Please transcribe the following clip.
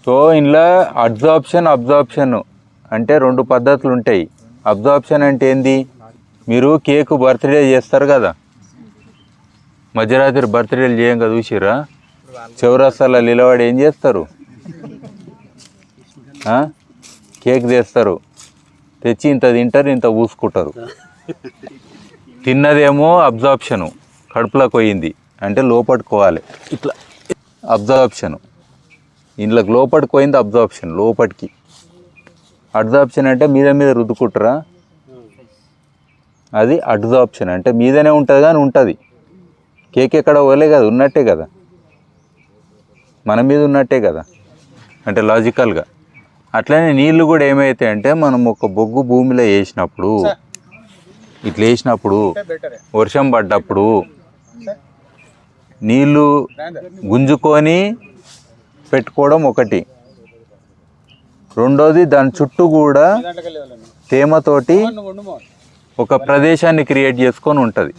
So ఇందులో absorption అంటే రెండు పద్ధతులు ఉంటాయి. అబ్జార్ప్షన్ అంటే ఏంది, మీరు కేక్ బర్త్డే చేస్తారు కదా, మధ్యరాత్రి బర్త్డేలు చేయం కదా, చూసిరా చౌరస్తాలో నిలబడి ఏం చేస్తారు, కేక్ తెస్తారు, తెచ్చి ఇంత తింటారు, ఇంత పూసుకుంటారు. తిన్నదేమో అబ్జార్ప్షను, కడుపులోకి పోయింది అంటే లోపట్టుకోవాలి, ఇట్లా అబ్జార్ప్షను. ఇంట్లోకి లోపలికి పోయింది అబ్జార్ప్షన్, లోపలికి. అడ్జార్ప్షన్ అంటే మీద మీద రుద్దుకుంటారా, అది అడ్జార్ప్షన్ అంటే మీదనే ఉంటుంది కానీ ఉంటుంది. కేక్ ఎక్కడ పోలే కదా, ఉన్నట్టే కదా, మన మీద ఉన్నట్టే కదా, అంటే లాజికల్గా. అట్లనే నీళ్ళు కూడా ఏమవుతాయి అంటే, మనం ఒక బొగ్గు భూమిలో వేసినప్పుడు, ఇట్లా వేసినప్పుడు వర్షం పడ్డప్పుడు నీళ్ళు గుంజుకొని పెట్టుకోవడం ఒకటి. రెండోది దాని చుట్టూ కూడా తేమతోటి ఒక ప్రదేశాన్ని క్రియేట్ చేసుకొని ఉంటుంది.